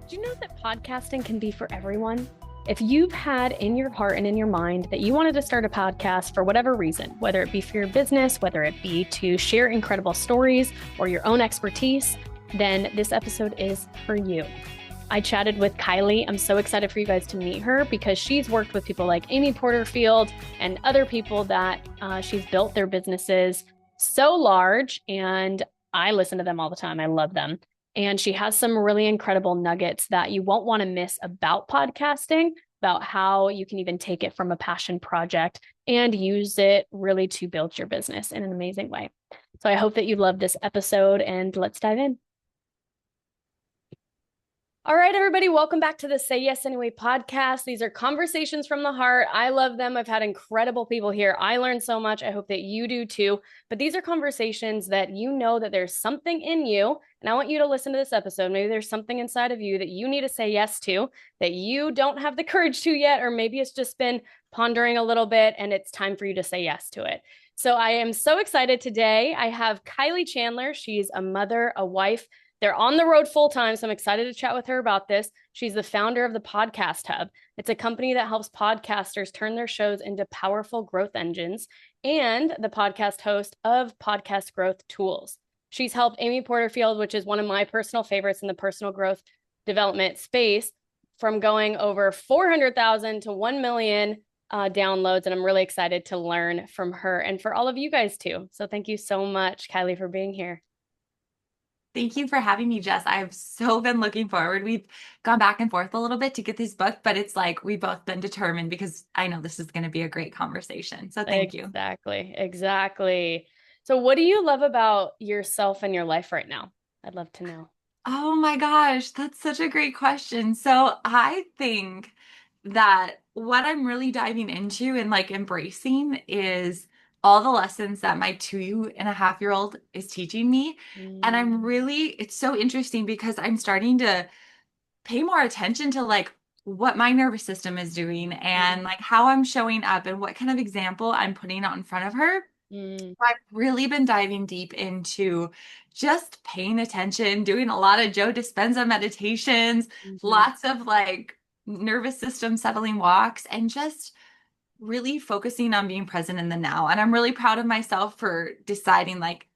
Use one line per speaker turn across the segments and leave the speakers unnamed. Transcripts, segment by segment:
Do you know that podcasting can be for everyone? If you've had in your heart and in your mind that you wanted to start a podcast for whatever reason, whether it be for your business, whether it be to share incredible stories or your own expertise, then this episode is for you. I chatted with Kylee. I'm so excited for you guys to meet her because she's worked with people like Amy Porterfield and other people that she's built their businesses so large, and I listen to them all the time. I love them. And she has some really incredible nuggets that you won't want to miss about podcasting, about how you can even take it from a passion project and use it really to build your business in an amazing way. So I hope that you love this episode, and let's dive in. All right, everybody, welcome back to the Say Yes Anyway podcast. These are conversations from the heart. I love them. I've had incredible people here. I learned so much. I hope that you do too. But these are conversations that you know that there's something in you, and I want you to listen to this episode. Maybe there's something inside of you that you need to say yes to, that you don't have the courage to yet, or maybe it's just been pondering a little bit and it's time for you to say yes to it. So I am so excited today. I have Kylee Chandler. She's a mother, a wife. They're on the road full time, so I'm excited to chat with her about this. She's the founder of the Podcast Hub. It's a company that helps podcasters turn their shows into powerful growth engines, and the podcast host of Podcast Growth Tools. She's helped Amy Porterfield, which is one of my personal favorites in the personal growth development space, from going over 400,000 to 1 million downloads. And I'm really excited to learn from her and for all of you guys too. So thank you so much, Kylee, for being here.
Thank you for having me, Jess. I've so been looking forward. We've gone back and forth a little bit to get this book, but it's like we've both been determined because I know this is going to be a great conversation. So thank you.
Exactly. So what do you love about yourself and your life right now? I'd love to know.
Oh my gosh, that's such a great question. So I think that what I'm really diving into and like embracing is all the lessons that my 2.5-year-old is teaching me. And it's so interesting because I'm starting to pay more attention to like what my nervous system is doing and like how I'm showing up and what kind of example I'm putting out in front of her. I've really been diving deep into just paying attention, doing a lot of Joe Dispenza meditations, lots of like nervous system settling walks, and just really focusing on being present in the now. And I'm really proud of myself for deciding like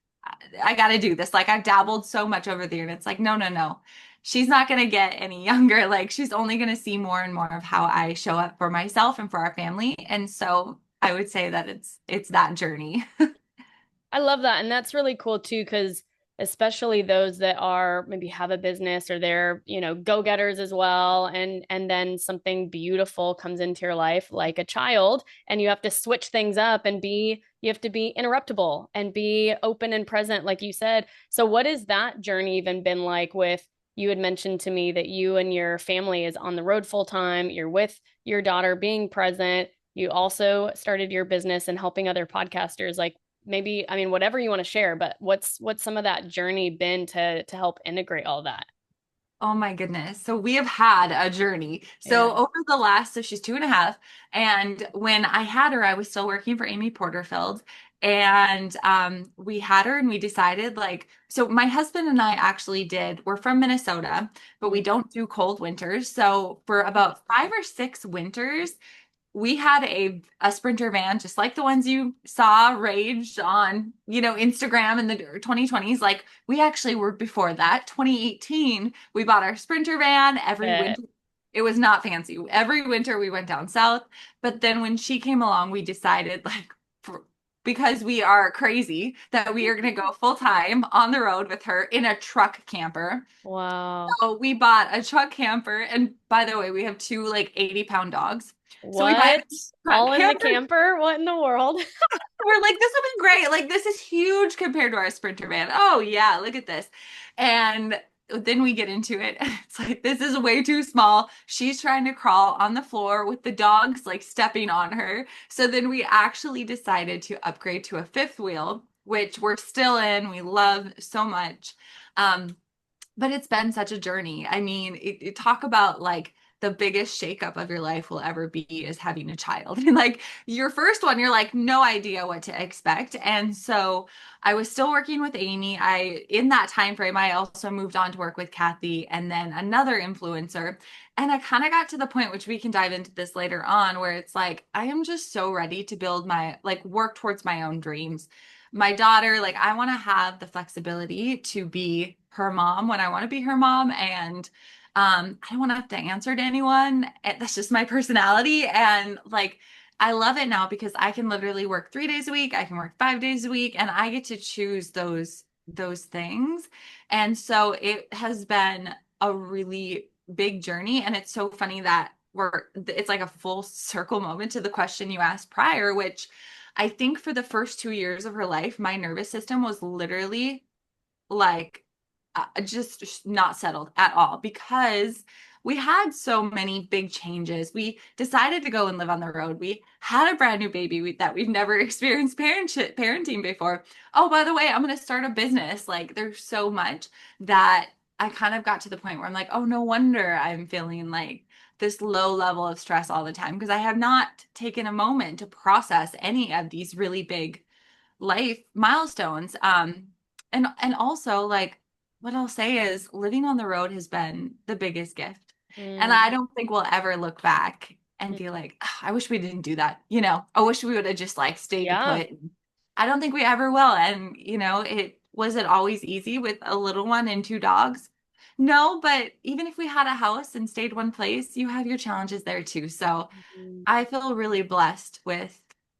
I got to do this. Like I've dabbled so much over there and it's like no, no, no. She's not going to get any younger. Like she's only going to see more and more of how I show up for myself and for our family. And so I would say that it's that journey.
I love that. And that's really cool too, because especially those that are maybe have a business or they're, go-getters as well. And then something beautiful comes into your life like a child, and you have to switch things up and you have to be interruptible and be open and present, like you said. So what has that journey even been like with, you had mentioned to me that you and your family is on the road full time, you're with your daughter, being present. You also started your business and helping other podcasters. Like, maybe, I mean, whatever you want to share, but what's some of that journey been to help integrate all that?
Oh my goodness. So we have had a journey.
Yeah.
So over the last, so she's 2.5. And when I had her, I was still working for Amy Porterfield. And we had her and we decided like, so my husband and I actually we're from Minnesota, but we don't do cold winters. So for about 5 or 6 winters, we had a Sprinter van, just like the ones you saw raged on, Instagram in the 2020s. Like we actually were before that, 2018, we bought our Sprinter van every winter. It was not fancy. Every winter we went down south. But then when she came along, we decided like, because we are crazy, that we are going to go full time on the road with her in a truck camper.
Wow.
So we bought a truck camper. And by the way, we have two like 80-pound dogs. So we buy
What?
a truck
All in the
camper.
camper? What in the world?
We're like, this would be great. Like, this is huge compared to our Sprinter van. Oh, yeah, look at this. And then we get into it. It's like, this is way too small. She's trying to crawl on the floor with the dogs like stepping on her. So then we actually decided to upgrade to a fifth wheel, which we're still in. We love so much. But it's been such a journey. I mean, talk about like the biggest shakeup of your life will ever be is having a child. And like your first one, you're like, no idea what to expect. And so I was still working with Amy. In that time frame, I also moved on to work with Kathy and then another influencer. And I kind of got to the point, which we can dive into this later on, where it's like, I am just so ready to build like work towards my own dreams. My daughter, like, I want to have the flexibility to be her mom when I want to be her mom. And I don't want to have to answer to anyone. That's just my personality. And like, I love it now because I can literally work 3 days a week. I can work 5 days a week, and I get to choose those things. And so it has been a really big journey. And it's so funny that it's like a full circle moment to the question you asked prior, which I think for the first 2 years of her life, my nervous system was literally like just not settled at all because we had so many big changes. We decided to go and live on the road. We had a brand new baby that we've never experienced parenting before. Oh, by the way, I'm going to start a business. Like there's so much that I kind of got to the point where I'm like, oh, no wonder I'm feeling like this low level of stress all the time because I have not taken a moment to process any of these really big life milestones. And also like what I'll say is living on the road has been the biggest gift. And I
Mm-hmm.
don't think we'll ever look back and be like, "Ugh, I wish we didn't do that. You know, I wish we would have just like stayed
Yeah.
put." I don't think we ever will. And, it always easy with a little one and two dogs? No, but even if we had a house and stayed one place, you have your challenges there too. So
Mhm.
I feel really blessed with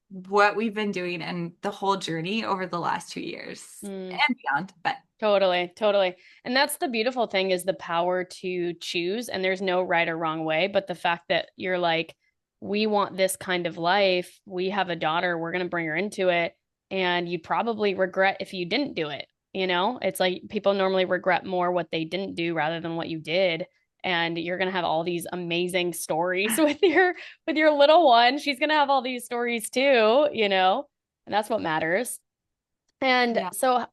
what we've been doing and the whole journey over the last 2 years
Mm.
and beyond. But
Totally, totally. And that's the beautiful thing is the power to choose, and there's no right or wrong way, but the fact that you're like, we want this kind of life. We have a daughter, we're going to bring her into it, and you'd probably regret if you didn't do it. It's like people normally regret more what they didn't do rather than what you did. And you're going to have all these amazing stories with your little one. She's going to have all these stories too. And that's what matters. And
yeah,
so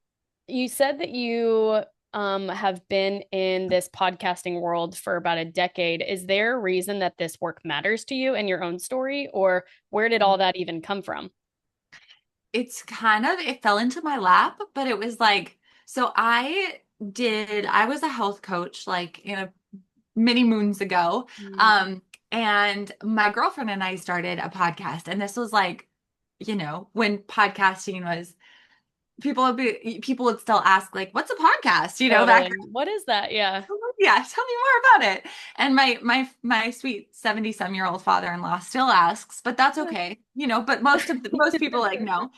you said that you have been in this podcasting world for about a decade. Is there a reason that this work matters to you and your own story, or where did all that even come from?
it fell into my lap, but it was like, so I was a health coach like in a many moons ago.
Mm.
Um, and my girlfriend and I started a podcast, and this was like, when podcasting was people would still ask like, what's a podcast? Back.
Totally. What is that? Yeah.
Yeah, tell me more about it. And my sweet 70-some-year-old father-in-law still asks, but that's okay. But most people like no.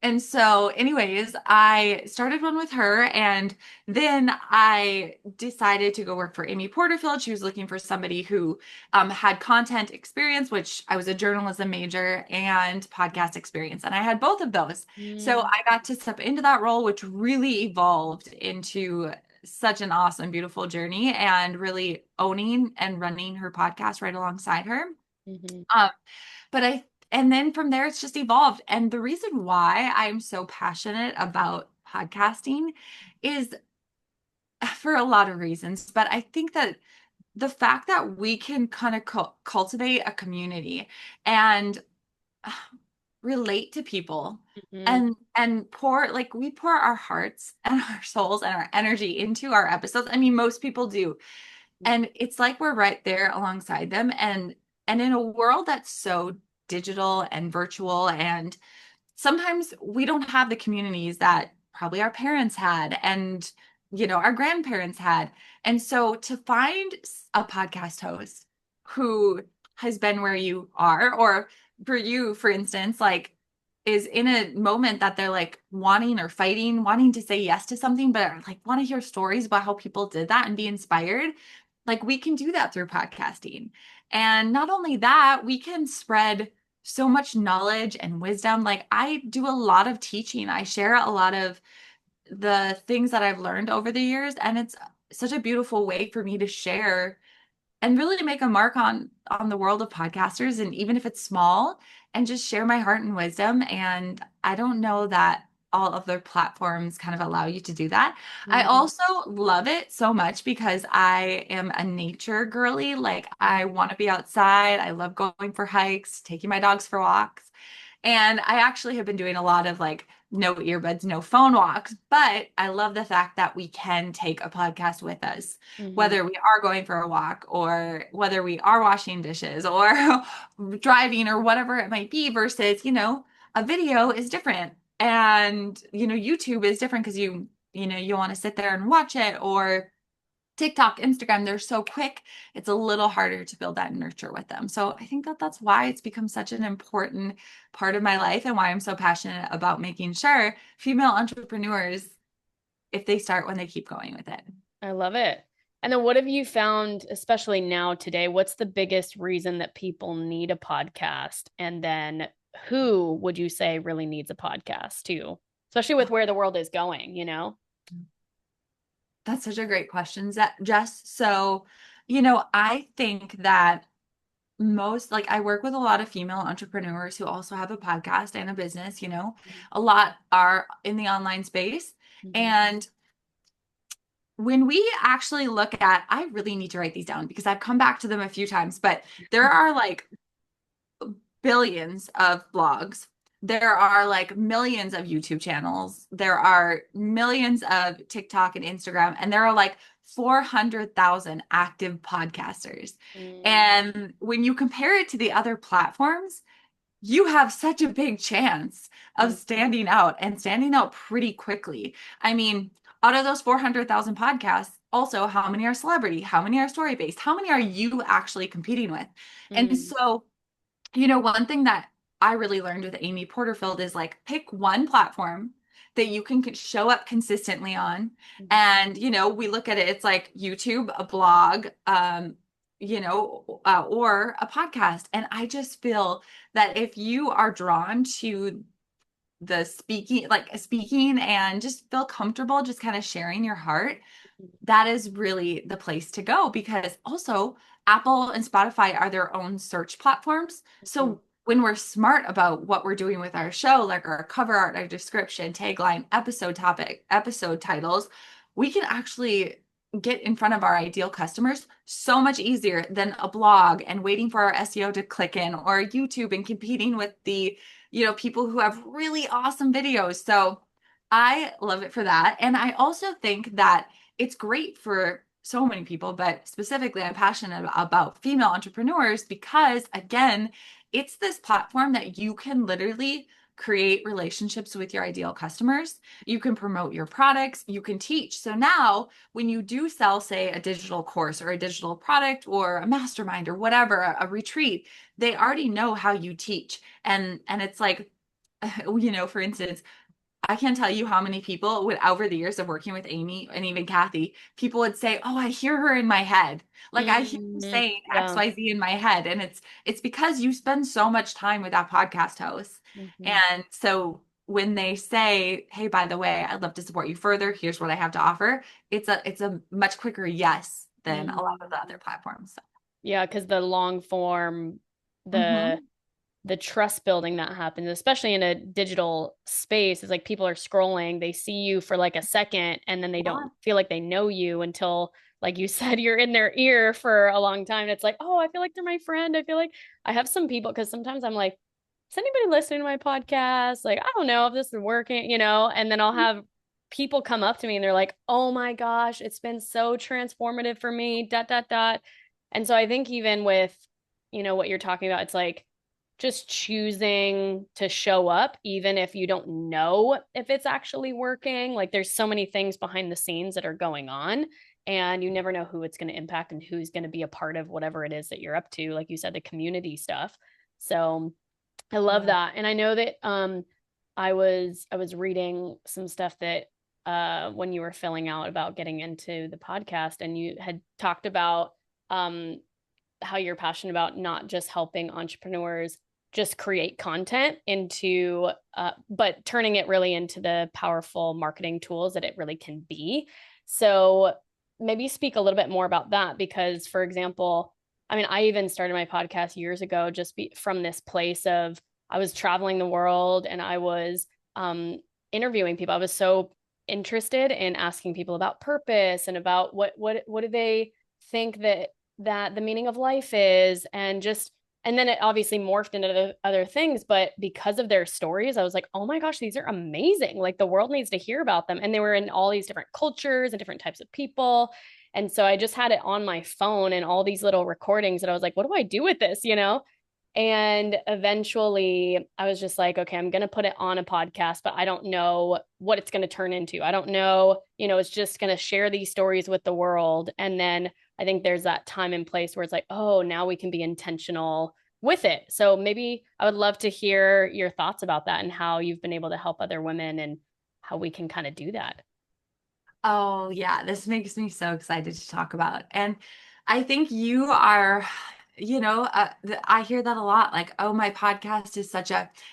And so anyways, I started one with her, and then I decided to go work for Amy Porterfield. She was looking for somebody who had content experience, which I was a journalism major, and podcast experience. And I had both of those. So
Mm,
I got to step into that role, which really evolved into such an awesome, beautiful journey and really owning and running her podcast right alongside her.
mhm,
Um, but and then from there, it's just evolved. And the reason why I'm so passionate about podcasting is for a lot of reasons. But I think that the fact that we can kind of cultivate a community and relate to people
mhm,
and we pour our hearts and our souls and our energy into our episodes. I mean, most people do. And it's like we're right there alongside them. And in a world that's so digital and virtual, and sometimes we don't have the communities that probably our parents had and our grandparents had. And so to find a podcast host who has been where you are, or for you, for instance, like is in a moment that they're like wanting or fighting, wanting to say yes to something, but like want to hear stories about how people did that and be inspired, like we can do that through podcasting. And not only that, we can spread so much knowledge and wisdom. Like I do a lot of teaching. I share a lot of the things that I've learned over the years, and it's such a beautiful way for me to share and really make a mark on the world of podcasters, and even if it's small, and just share my heart and wisdom. And I don't know that all of their platforms kind of allow you to do that. I
Mhm.
also love it so much because I am a nature girly. Like I want to be outside. I love going for hikes, taking my dogs for walks. And I actually have been doing a lot of like no earbuds, no phone walks, but I love the fact that we can take a podcast with us,
Mhm.
whether we are going for a walk or whether we are washing dishes or driving or whatever it might be, versus, a video is different. And, YouTube is different because you want to sit there and watch it, or TikTok, Instagram, they're so quick. It's a little harder to build that nurture with them. So I think that that's why it's become such an important part of my life and why I'm so passionate about making sure female entrepreneurs, if they start, when they keep going with it.
I love it. And then what have you found, especially now today, what's the biggest reason that people need a podcast? And then who would you say really needs a podcast too? Especially with where the world is going, you know?
That's such a great question, Jess. So, I think that most, like, I work with a lot of female entrepreneurs who also have a podcast and a business, a lot are in the online space.
Mhm.
And when we actually look at, I really need to write these down because I've come back to them a few times, but there are like billions of blogs. There are like millions of YouTube channels. There are millions of TikTok and Instagram, and there are like 400,000 active podcasters.
Mm,
And when you compare it to the other platforms, you have such a big chance of
mm,
standing out and standing out pretty quickly. I mean, out of those 400,000 podcasts, also, how many are celebrity? How many are story based? How many are you actually competing with? And
mm,
so, one thing that I really learned with Amy Porterfield is like pick one platform that you can show up consistently on.
mhm,
And, we look at it, it's like YouTube, a blog, or a podcast. And I just feel that if you are drawn to the speaking and just feel comfortable just kind of sharing your heart, that is really the place to go, because also Apple and Spotify are their own search platforms.
mhm,
So when we're smart about what we're doing with our show, like our cover art, our description, tagline, episode topic, episode titles, we can actually get in front of our ideal customers so much easier than a blog and waiting for our SEO to click in, or YouTube and competing with the, people who have really awesome videos. So I love it for that. And I also think that it's great for so many people, but specifically, I'm passionate about female entrepreneurs because, again, it's this platform that you can literally create relationships with your ideal customers. You can promote your products, you can teach. So now, when you do sell, say, a digital course or a digital product or a mastermind or whatever, a retreat, they already know how you teach. And it's like, for instance, I can't tell you how many people would, over the years of working with Amy and even Kathy, people would say, "Oh, I hear her in my head. Like I hear her
mhm.
saying
Yeah.
XYZ in my head." And it's because you spend so much time with that podcast host.
Mhm,
And so when they say, "Hey, by the way, I'd love to support you further. Here's what I have to offer," it's a much quicker yes than a lot of the
mhm.
other platforms. So.
Yeah, because the long form, the
Hmm.
the trust building that happens, especially in a digital space, is like people are scrolling, they see you for like a second, and then they
Yeah.
don't feel like they know you until, like you said, you're in their ear for a long time. And it's like, oh, I feel like they're my friend. I feel like I have some people, because sometimes I'm like, is anybody listening to my podcast? Like, I don't know if this is working, and then I'll have people come up to me and they're like, oh my gosh, it's been so transformative for me, dot, dot, dot. And so I think even with, what you're talking about, it's like just choosing to show up, even if you don't know if it's actually working. Like there's so many things behind the scenes that are going on, and you never know who it's going to impact and who's going to be a part of whatever it is that you're up to. Like you said, the community stuff. So I love
Yeah.
that. And I know that I was reading some stuff that when you were filling out about getting into the podcast, and you had talked about um how you're passionate about not just helping entrepreneurs just create content into but turning it really into the powerful marketing tools that it really can be. So maybe speak a little bit more about that, because for example, I mean, I even started my podcast years ago from this place of I was traveling the world, and I was interviewing people. I was so interested in asking people about purpose and about what do they think that the meaning of life is, and just, and then it obviously morphed into other things, but because of their stories, I was like, oh my gosh, these are amazing. Like the world needs to hear about them. And they were in all these different cultures and different types of people. And so I just had it on my phone and all these little recordings, and I was like, what do I do with this, you know? And eventually I was just like, okay, I'm going to put it on a podcast, but I don't know what it's going to turn into. I don't know, it's just going to share these stories with the world. And then I think there's that time and place where it's like, oh, now we can be intentional with it. So maybe I would love to hear your thoughts about that and how you've been able to help other women and how we can kind of do that.
Oh, yeah, this makes me so excited to talk about. And I think you are, I hear that a lot. Like, oh, my podcast is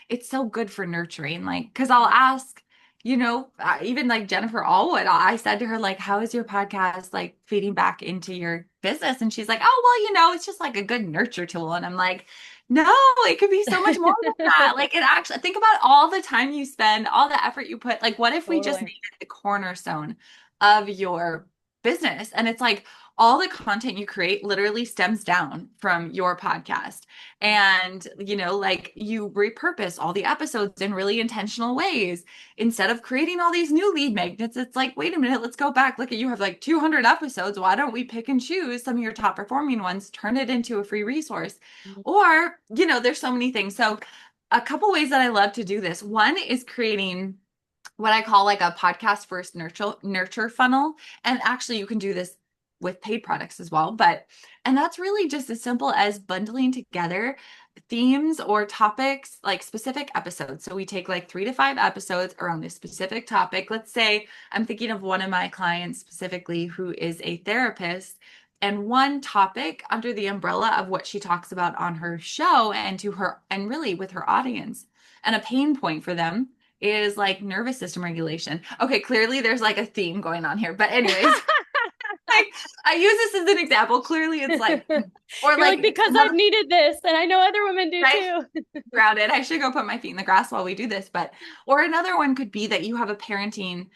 it's so good for nurturing. Like, because I'll ask, even like Jennifer Allwood, I said to her, like, how is your podcast like feeding back into your business? And she's like, oh, well, it's just like a good nurture tool. And I'm like, no, it could be so much more than that. Like, it actually, think about all the time you spend, all the effort you put. Like, what if we just made
Totally.
it the cornerstone of your business? And it's like all the content you create literally stems down from your podcast. And, like you repurpose all the episodes in really intentional ways. Instead of creating all these new lead magnets, it's like, wait a minute, let's go back. Look at, you have like 200 episodes. Why don't we pick and choose some of your top performing ones, turn it into a free resource? Or, there's so many things. So, a couple ways that I love to do this. One is creating what I call like a podcast first nurture funnel. And actually you can do this with paid products as well. And that's really just as simple as bundling together themes or topics, like specific episodes. So we take like 3 to 5 episodes around this specific topic. Let's say I'm thinking of one of my clients specifically who is a therapist, and one topic under the umbrella of what she talks about on her show and to her, and really with her audience, and a pain point for them is like nervous system regulation. Okay, clearly there's like a theme going on here. But anyways, like I use this as an example. Clearly it's like, or
You're
like
like, because I've
another,
needed this and I know other women do
right?
too.
Grounded. I should go put my feet in the grass while we do this. But or another one could be that you have a parenting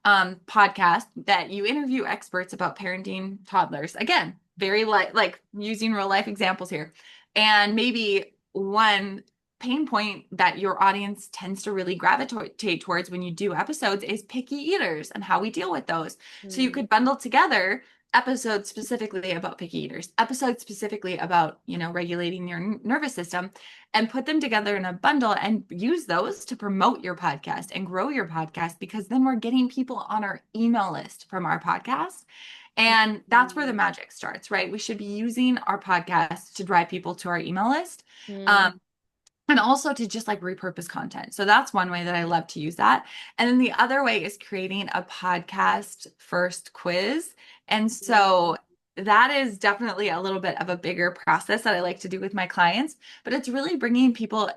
podcast that you interview experts about parenting toddlers. Again, very like using real life examples here. And maybe one pain point that your audience tends to really gravitate towards when you do episodes is picky eaters and how we deal with those. So you
Mm.
could bundle together episodes specifically about picky eaters, episodes specifically about, regulating your nervous system, and put them together in a bundle and use those to promote your podcast and grow your podcast, because then we're getting people on our email list from our podcast. And that's where the
Mm.
magic starts, right? We should be using our podcast to drive people to our email list.
Mm.
Um, and also to just like repurpose content. So that's one way that I love to use that. And then the other way is creating a podcast first quiz. And so that is definitely a little bit of a bigger process that I like to do with my clients, but it's really bringing people,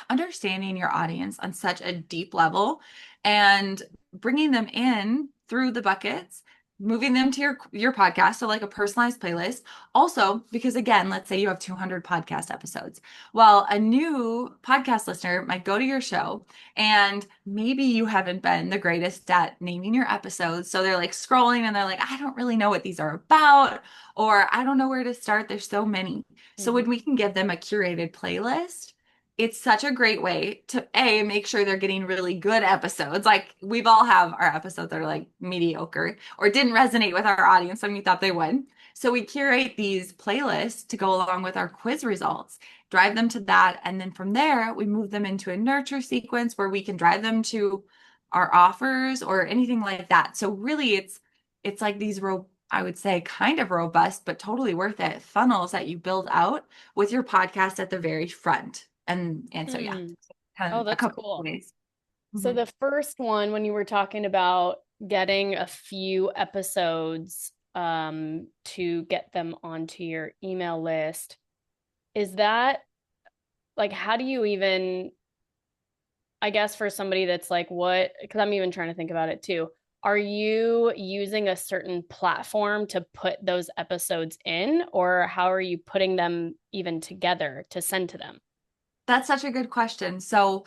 understanding your audience on such a deep level and bringing them in through the buckets, moving them to your podcast, so like a personalized playlist. Also, because again, let's say you have 200 podcast episodes. Well, a new podcast listener might go to your show and maybe you haven't been the greatest at naming your episodes. So they're like scrolling and they're like, I don't really know what these are about, or I don't know where to start. There's so many. So
Mhm.
when we can give them a curated playlist, it's such a great way to make sure they're getting really good episodes. Like we've all have our episodes that are like mediocre or didn't resonate with our audience and we thought they would. So we curate these playlists to go along with our quiz results, drive them to that. And then from there, we move them into a nurture sequence where we can drive them to our offers or anything like that. So really it's like these I would say kind of robust, but totally worth it funnels that you build out with your podcast at the very front. And so yeah,
Hmm.
kind
Oh,
of a
that's
couple of
cool.
ways.
So
Mhm.
the first one, when you were talking about getting a few episodes to get them onto your email list, is that like how do you even, I guess for somebody that's like what, because I'm even trying to think about it too. Are you using a certain platform to put those episodes in, or how are you putting them even together to send to them?
That's such a good question. So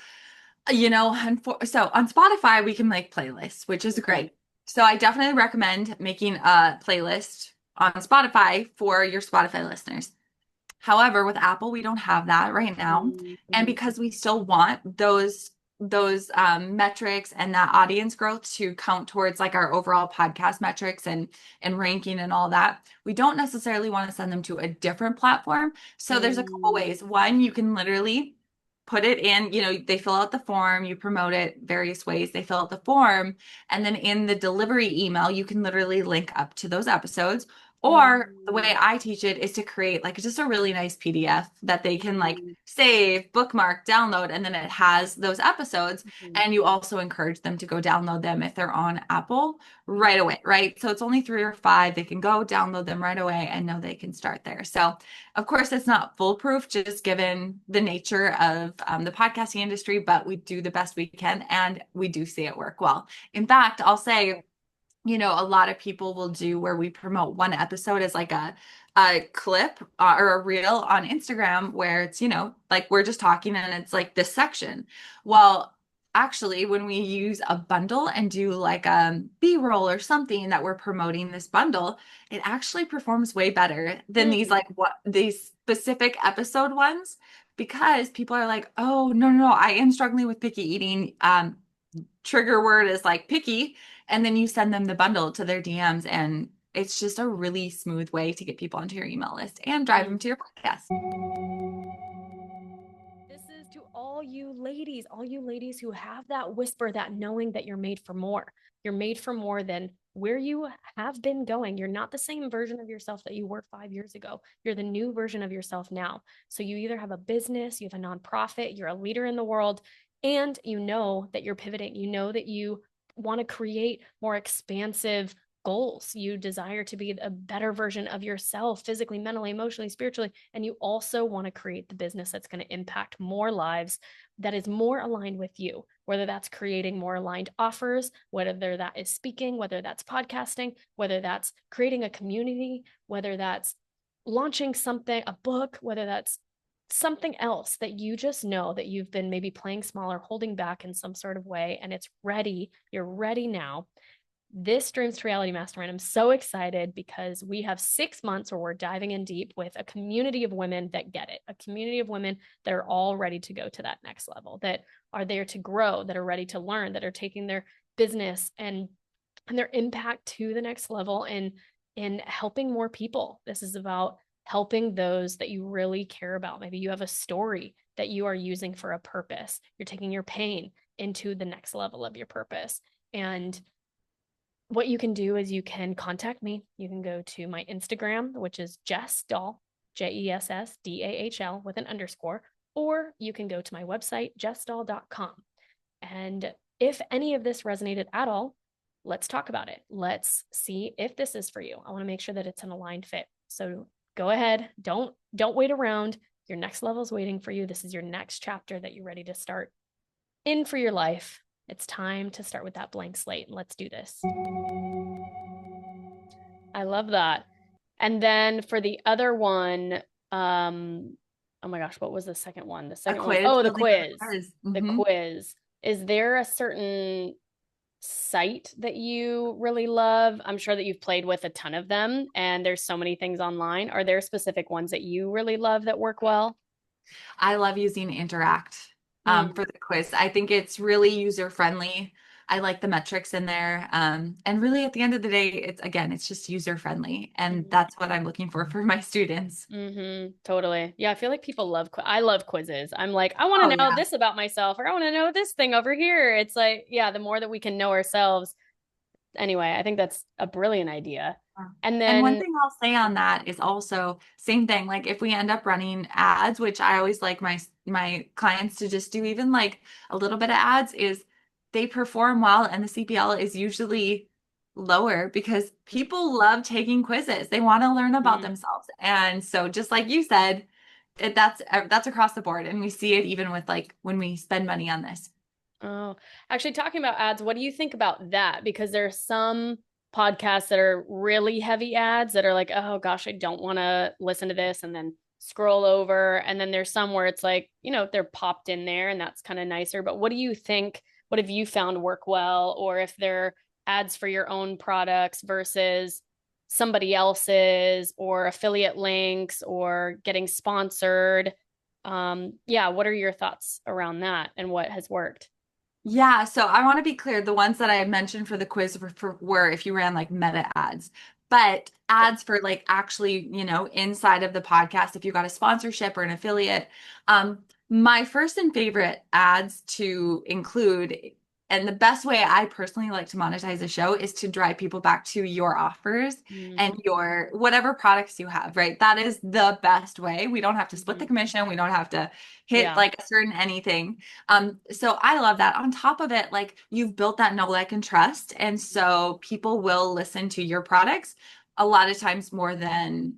So on Spotify, we can make playlists, which is
Okay.
great. So I definitely recommend making a playlist on Spotify for your Spotify listeners. However, with Apple, we don't have that right now. And
Mm-hmm.
because we still want those metrics and that audience growth to count towards like our overall podcast metrics and ranking and all that, we don't necessarily want to send them to a different platform. So there's a couple
Mm-hmm.
ways. One, you can literally put it in, they fill out the form, you promote it various ways. They fill out the form, and then in the delivery email, you can literally link up to those episodes. Or the way I teach it is to create like just a really nice PDF that they can like save, bookmark, download, and then it has those episodes.
Mm-hmm.
And you also encourage them to go download them if they're on Apple right away, right? So it's only 3 or 5. They can go download them right away and know they can start there. So, of course, it's not foolproof, just given the nature of the podcasting industry, but we do the best we can and we do see it work well. In fact, I'll say, a lot of people will do where we promote one episode as like a clip or a reel on Instagram where it's, like we're just talking and it's like this section. Well, actually, when we use a bundle and do like a B-roll or something that we're promoting this bundle, it actually performs way better than these specific episode ones because people are like, oh, no, no, no, I am struggling with picky eating. Trigger word is like picky, and then you send them the bundle to their DMs, and it's just a really smooth way to get people onto your email list and drive them to your podcast.
This is to all you ladies who have that whisper, that knowing that you're made for more. You're made for more than where you have been going. You're not the same version of yourself that you were 5 years ago. You're the new version of yourself now. So you either have a business, you have a nonprofit, you're a leader in the world, and you know that you're pivoting. You know that you want to create more expansive goals. You desire to be a better version of yourself, physically, mentally, emotionally, spiritually. And you also want to create the business that's going to impact more lives, that is more aligned with you, whether that's creating more aligned offers, whether that is speaking, whether that's podcasting, whether that's creating a community, whether that's launching something, a book, whether that's something else that you just know that you've been maybe playing small or holding back in some sort of way, and it's ready. You're ready now. This Dreams to Reality Mastermind, I'm so excited because we have 6 months where we're diving in deep with a community of women that get it, a community of women that are all ready to go to that next level, that are there to grow, that are ready to learn, that are taking their business and their impact to the next level and in helping more people. This is about helping those that you really care about. Maybe you have a story that you are using for a purpose. You're taking your pain into the next level of your purpose. And what you can do is you can contact me. You can go to my Instagram, which is Jess Dahl, JessDahl with an underscore, or you can go to my website, jessdahl.com. And if any of this resonated at all, let's talk about it. Let's see if this is for you. I want to make sure that it's an aligned fit. So go ahead. Don't wait around. Your next level is waiting for you. This is your next chapter that you're ready to start in for your life. It's time to start with that blank slate, and let's do this. I love that. And then for the other one, oh my gosh, what was the second one? The
A
second one,
quiz,
oh, the
building a
quiz.
quiz.
The quiz. Is there a certain site that you really love? I'm sure that you've played with a ton of them and there's so many things online. Are there specific ones that you really love that work well?
I love using Interact
Mm,
for the quiz. I think it's really user friendly. I like the metrics in there. And really, at the end of the day, it's just user friendly. And
mhm.
that's what I'm looking for my students.
Totally. Yeah, I feel like people I love quizzes. I'm like, I want
Oh,
to know
yeah.
this about myself, or I want to know this thing over here. It's like, yeah, the more that we can know ourselves. Anyway, I think that's a brilliant idea. And
And one
then,
thing I'll say on that is also same thing. Like if we end up running ads, which I always like my clients to just do even like a little bit of ads, is they perform well and the CPL is usually lower because people love taking quizzes. They want to learn about
mm,
themselves. And so just like you said, that's across the board. And we see it even with like when we spend money on this.
oh, actually, talking about ads, what do you think about that? Because there are some podcasts that are really heavy ads that are like, oh gosh, I don't want to listen to this. And then scroll over, and then there's some where it's like, they're popped in there and that's kind of nicer. But what do you think? What have you found work well? Or if they're ads for your own products versus somebody else's, or affiliate links, or getting sponsored? Yeah, what are your thoughts around that and what has worked?
Yeah, so I want to be clear. The ones that I mentioned for the quiz were if you ran like meta ads, but ads for like actually, inside of the podcast, if you got a sponsorship or an affiliate. My first and favorite ads to include, and the best way I personally like to monetize a show is to drive people back to your offers
Mm,
and your whatever products you have, right? That is the best way. We don't have to split the
mhm.
commission. We don't have to hit
Yeah.
like a certain anything. So I love that. On top of it, like you've built that know, like, and trust. And so people will listen to your products a lot of times more than,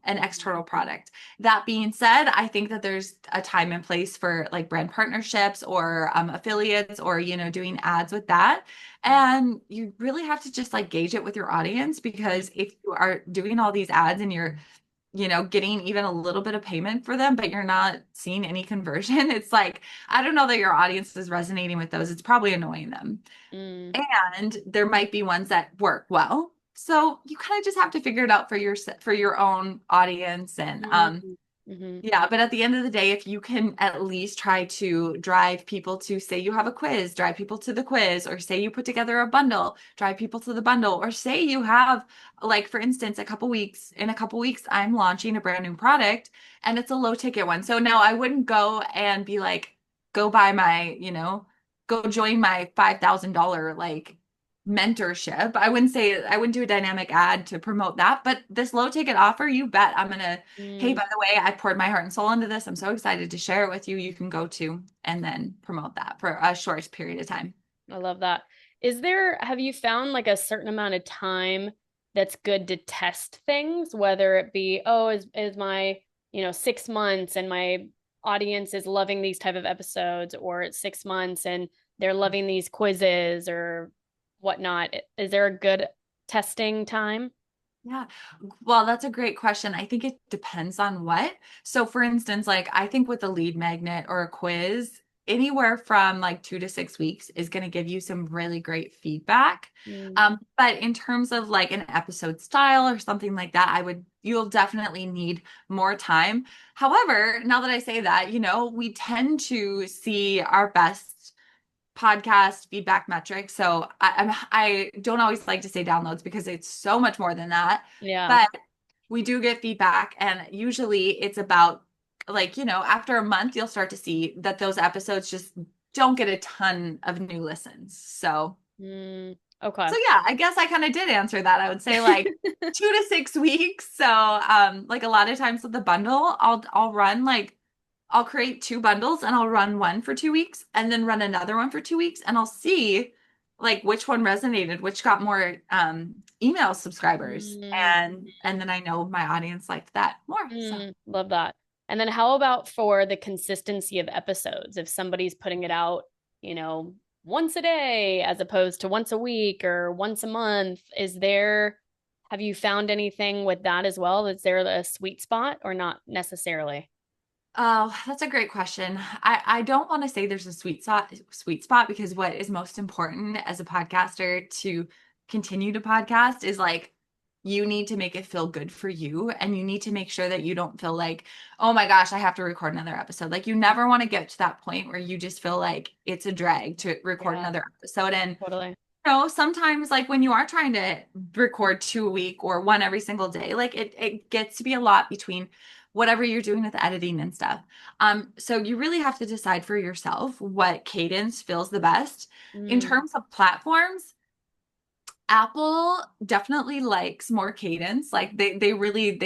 an external product. That being said, I think that there's a time and place for like brand partnerships or affiliates or, doing ads with that. And you really have to just like gauge it with your audience because if you are doing all these ads and you're getting even a little bit of payment for them, but you're not seeing any conversion. It's like, I don't know that your audience is resonating with those. It's probably annoying them.
Mm,
And there might be ones that work well. So you kind of just have to figure it out for your own audience and
mm, mhm,
yeah, but at the end of the day, if you can at least try to drive people to say you have a quiz, drive people to the quiz, or say you put together a bundle, drive people to the bundle, or say you have, like, for instance, in a couple weeks, I'm launching a brand new product and it's a low ticket one. So now I wouldn't go and be like, go buy my, go join my $5,000 like mentorship. I wouldn't do a dynamic ad to promote that, but this low ticket offer, you bet I'm gonna, hey,
mm.
by the way, I poured my heart and soul into this. I'm so excited to share it with you. You can go to and then promote that for a short period of time.
I love that. Have you found like a certain amount of time that's good to test things, whether it be, oh, is my, 6 months and my audience is loving these type of episodes, or it's 6 months and they're loving these quizzes or whatnot. Is there a good testing time?
Yeah. Well, that's a great question. I think it depends on what. So, for instance, like I think with a lead magnet or a quiz, anywhere from like 2 to 6 weeks is going to give you some really great feedback.
Mm,
But in terms of like an episode style or something like that, you'll definitely need more time. However, now that I say that, we tend to see our best podcast feedback metrics. So I don't always like to say downloads because it's so much more than that.
yeah.
But we do get feedback, and usually it's about like, after a month, you'll start to see that those episodes just don't get a ton of new listens.
Mm, okay.
So yeah, I guess I kind of did answer that. I would say like 2 to 6 weeks. So like a lot of times with the bundle, I'll run like I'll create two bundles and I'll run one for 2 weeks and then run another one for 2 weeks and I'll see like which one resonated, which got more email subscribers.
Mm,
And then I know my audience liked that more. So
love that. And then how about for the consistency of episodes? If somebody's putting it out, you know, once a day as opposed to once a week or once a month, have you found anything with that as well? Is there a sweet spot or not necessarily?
oh, that's a great question. I don't want to say there's a sweet spot because what is most important as a podcaster to continue to podcast is like you need to make it feel good for you and you need to make sure that you don't feel like, oh my gosh, I have to record another episode. Like you never want to get to that point where you just feel like it's a drag to record
Yeah,
another episode. And
totally.
sometimes like when you are trying to record two a week or one every single day, like it gets to be a lot between whatever you're doing with editing and stuff. So you really have to decide for yourself what cadence feels the best. In
Mm,
terms of platforms, Apple definitely likes more cadence. Like they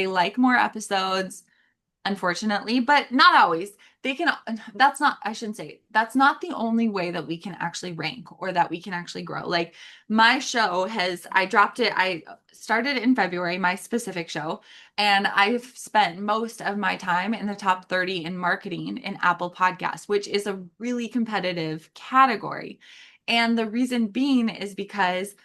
like more episodes, unfortunately, but not always. They can, I shouldn't say, that's not the only way that we can actually rank or that we can actually grow. Like my show I started in February, my specific show, and I've spent most of my time in the top 30 in marketing in Apple Podcasts, which is a really competitive category. And the reason being is because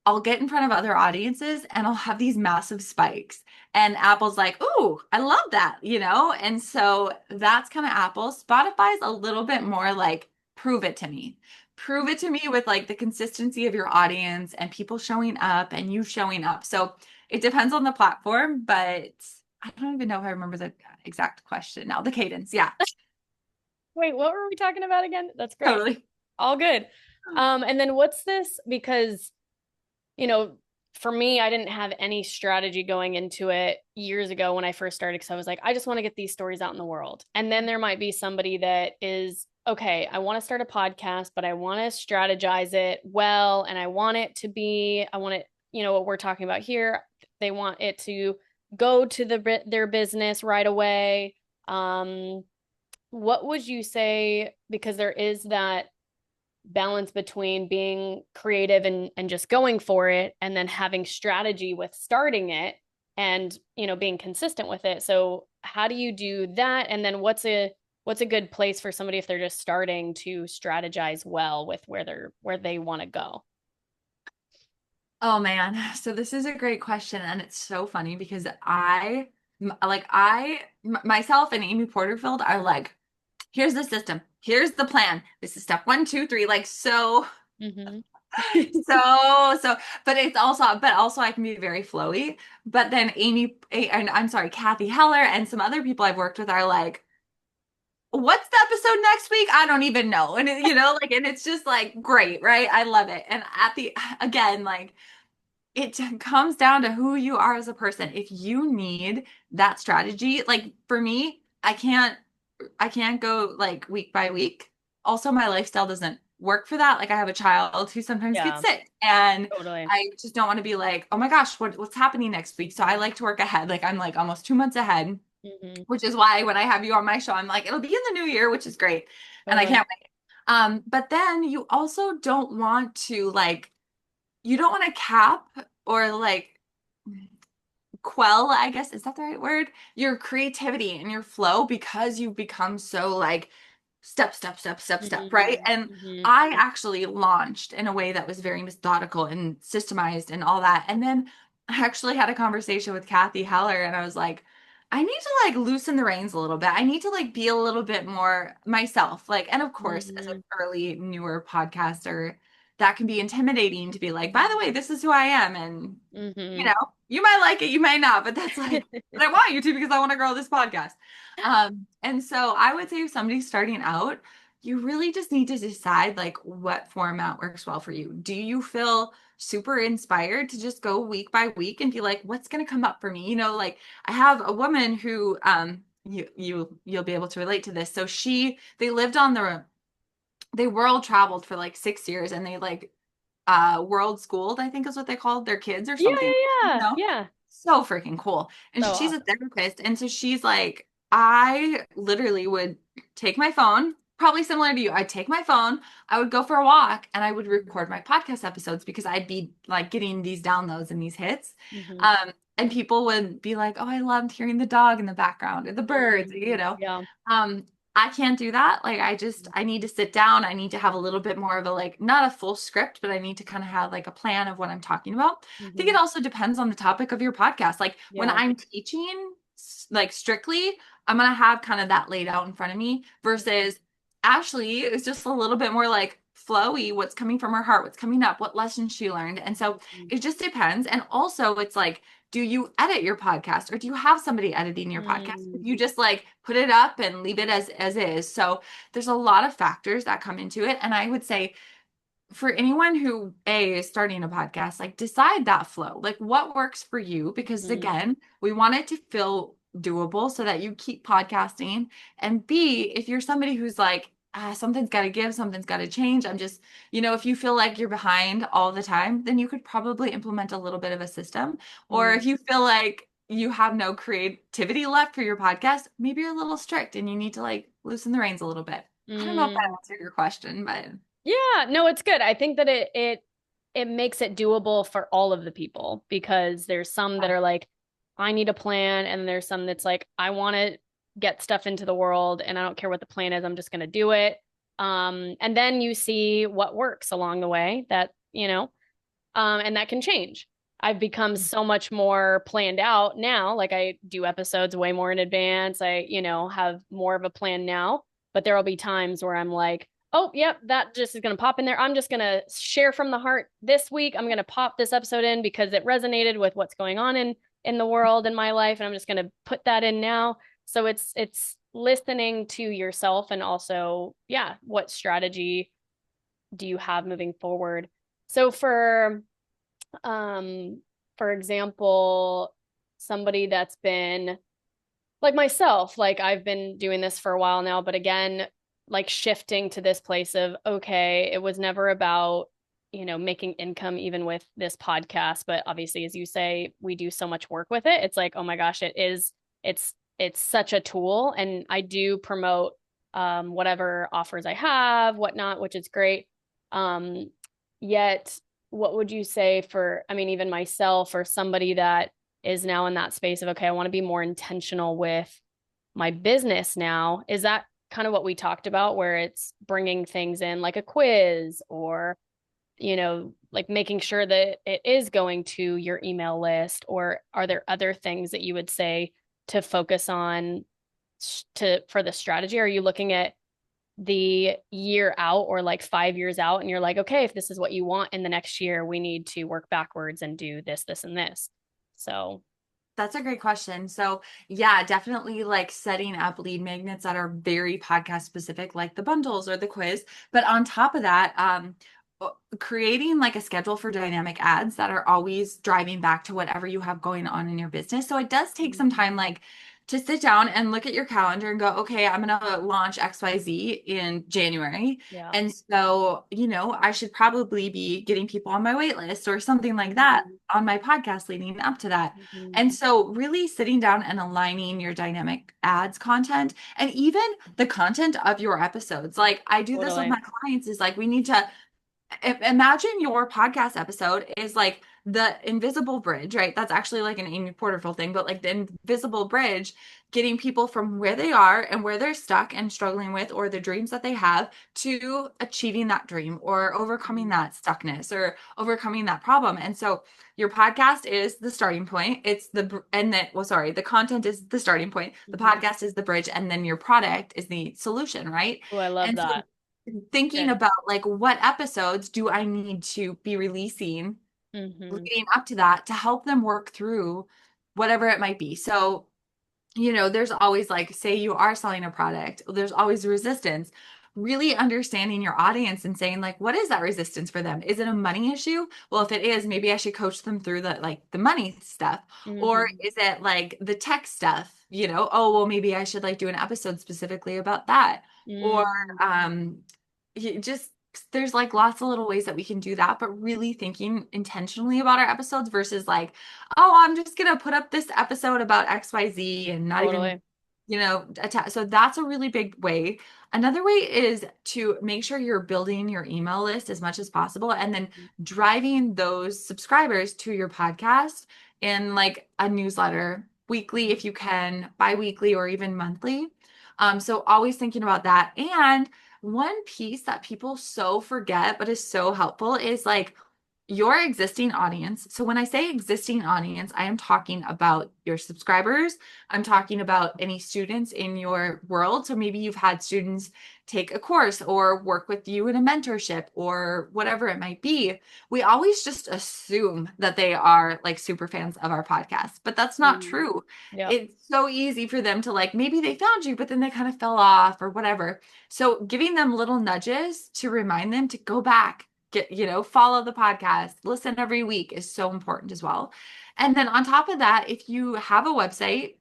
I'll get in front of other audiences and I'll have these massive spikes. And Apple's like, "Ooh, I love that," you know? And so that's kind of Apple. Spotify's a little bit more like, prove it to me. Prove it to me with like the consistency of your audience and people showing up and you showing up. So it depends on the platform, but I don't even know if I remember the exact question now. The cadence, yeah,
Wait, what were we talking about again? That's great.
totally.
All good. And then what's this? Because, you know, for me, I didn't have any strategy going into it years ago when I first started because I was like, I just want to get these stories out in the world. And then there might be somebody that is, okay, I want to start a podcast, but I want to strategize it well. And I want it to be, I want it, what we're talking about here. They want it to go to their business right away. Um, what would you say? Because there is that balance between being creative and just going for it and then having strategy with starting it and being consistent with it. So how do you do that? And then what's a good place for somebody if they're just starting to strategize well with where they want to go?
Oh man. So this is a great question. And it's so funny because myself and Amy Porterfield are like, here's the system. Here's the plan. This is step one, two, three. Like
Mm-hmm.
so, but also I can be very flowy. But then and I'm sorry, Kathy Heller and some other people I've worked with are like, what's the episode next week? I don't even know. And and it's just like, great, right? I love it. And again, like, it comes down to who you are as a person. If you need that strategy, like for me, I can't go like week by week. Also, my lifestyle doesn't work for that. Like I have a child who sometimes gets
Yeah,
sick and
totally.
I just don't want to be like, oh my gosh, what's happening next week? So I like to work ahead. Like I'm like almost 2 months ahead,
Mm-hmm.
which is why when I have you on my show, I'm like, it'll be in the new year, which is great. And I
Totally.
can't wait. But then you also don't want to like, you don't want to cap or like quell, I guess, is that the right word? Your creativity and your flow because you've become so like step, right? And
Mm-hmm.
I actually launched in a way that was very methodical and systemized and all that. And then I actually had a conversation with Kathy Heller and I was like, I need to like loosen the reins a little bit. I need to like be a little bit more myself. Like, and of course, as an
Mm-hmm.
early newer podcaster, that can be intimidating to be like, by the way, this is who I am. And you
Mm-hmm.
know, you might like it, you may not, but that's like, but I want you to because I want to grow this podcast. And so I would say if somebody's starting out, you really just need to decide like what format works well for you. Do you feel super inspired to just go week by week and be like, what's going to come up for me? Like I have a woman who, you'll be able to relate to this. So they lived they world traveled for like 6 years and they like world schooled, I think is what they called their kids or
Yeah,
something,
yeah,
you
yeah.
know?
Yeah.
So freaking cool. And
So
she's a
awesome.
therapist. And so she's like, I literally would take my phone, probably similar to you. I'd take my phone, I would go for a walk, and I would record my podcast episodes because I'd be like getting these downloads and these hits.
Mm-hmm.
And people would be like, oh, I loved hearing the dog in the background or the birds,
Mm-hmm. Yeah.
Um, I can't do that. Like I need to sit down. I need to have a little bit more of a like not a full script, but I need to kind of have like a plan of what I'm talking about. I think it
Mm-hmm.
also depends on the topic of your podcast. Like when
Yeah.
I'm teaching like strictly, I'm gonna have kind of that laid out in front of me versus Ashley is just a little bit more like flowy, what's coming from her heart, what's coming up, what lessons she learned. And so
Mm-hmm.
it just depends. And also it's like, do you edit your podcast or do you have somebody editing your podcast?
Mm-hmm.
You just like put it up and leave it as is. So there's a lot of factors that come into it. And I would say for anyone who is starting a podcast, like decide that flow, like what works for you, because
Mm-hmm.
again, we want it to feel doable so that you keep podcasting. And B, if you're somebody who's like, something's got to give, something's got to change. If you feel like you're behind all the time, then you could probably implement a little bit of a system. Or if you feel like you have no creativity left for your podcast, maybe you're a little strict and you need to like loosen the reins a little bit. I don't know if that
Mm-hmm.
answered your question, but
Yeah, no, it's good. I think that it makes it doable for all of the people because there's some that are like, I need a plan, and there's some that's like, I want to get stuff into the world and I don't care what the plan is, I'm just gonna do it. And then you see what works along the way that, And that can change. I've become so much more planned out now. Like I do episodes way more in advance. I, have more of a plan now, but there'll be times where I'm like, oh, yep, that just is going to pop in there. I'm just going to share from the heart this week. I'm going to pop this episode in because it resonated with what's going on in the world in my life, and I'm just going to put that in now. So it's listening to yourself, and also, yeah, what strategy do you have moving forward? So um for example, somebody that's been like myself, like I've been doing this for a while now, but again, like shifting to this place of, okay, it was never about, making income even with this podcast, but obviously, as you say, we do so much work with it. It's like, oh my gosh, it's such a tool, and I do promote whatever offers I have, whatnot, which is great. um Yet, what would you say for, I mean, even myself or somebody that is now in that space of, okay, I want to be more intentional with my business now? Is that kind of what we talked about, where it's bringing things in like a quiz, or, like making sure that it is going to your email list? Or are there other things that you would say to focus on for the strategy? Are you looking at the year out, or like 5 years out, and you're like, okay, if this is what you want in the next year, we need to work backwards and do this, this, and this? So,
That's a great question. So, yeah, definitely like setting up lead magnets that are very podcast specific, like the bundles or the quiz. But on top of that, creating like a schedule for dynamic ads that are always driving back to whatever you have going on in your business. So, it does take some time, like to sit down and look at your calendar and go, okay, I'm going to launch XYZ in January.
yeah.
And so, I should probably be getting people on my wait list or something like that
Mhm.
on my podcast leading up to that.
Mhm.
And so, really sitting down and aligning your dynamic ads content and even the content of your episodes. Like, I do this with
Totally.
my clients, is like, we need to imagine your podcast episode is like the invisible bridge, right? That's actually like an Amy Porterfield thing, but like the invisible bridge, getting people from where they are and where they're stuck and struggling with, or the dreams that they have, to achieving that dream or overcoming
Mhm.
that stuckness or overcoming that problem. And so your podcast is the starting point. And then, well, sorry, the content is the starting point. The
Mhm.
podcast is the bridge, and then your product is the solution, right?
Oh, I love
And so
that.
thinking
Good.
about like what episodes do I need to be releasing
Mhm.
leading up to that to help them work through whatever it might be. So, there's always like, say you are selling a product, there's always resistance. Really understanding your audience and saying, like, what is that resistance for them? Is it a money issue? Well, if it is, maybe I should coach them through the money stuff. Or
Mhm.
is it like the tech stuff? Oh, well, maybe I should like do an episode specifically about that. Or
Mhm.
um just there's like lots of little ways that we can do that, but really thinking intentionally about our episodes versus like, oh, I'm just gonna put up this episode about XYZ and not even,
Totally.
so that's a really big way. Another way is to make sure you're building your email list as much as possible and then driving those subscribers to your podcast in like a newsletter weekly, if you can, bi-weekly or even monthly. So always thinking about that. And one piece that people so forget, but is so helpful, is like your existing audience. So when I say existing audience, I am talking about your subscribers. I'm talking about any students in your world. So maybe you've had students take a course or work with you in a mentorship or whatever it might be. We always just assume that they are like super fans of our podcast, but that's not
Mhm.
true.
Yep.
It's so easy for them to like, maybe they found you, but then they kind of fell off or whatever. So giving them little nudges to remind them to go back, follow the podcast, listen every week is so important as well. And then on top of that, if you have a website,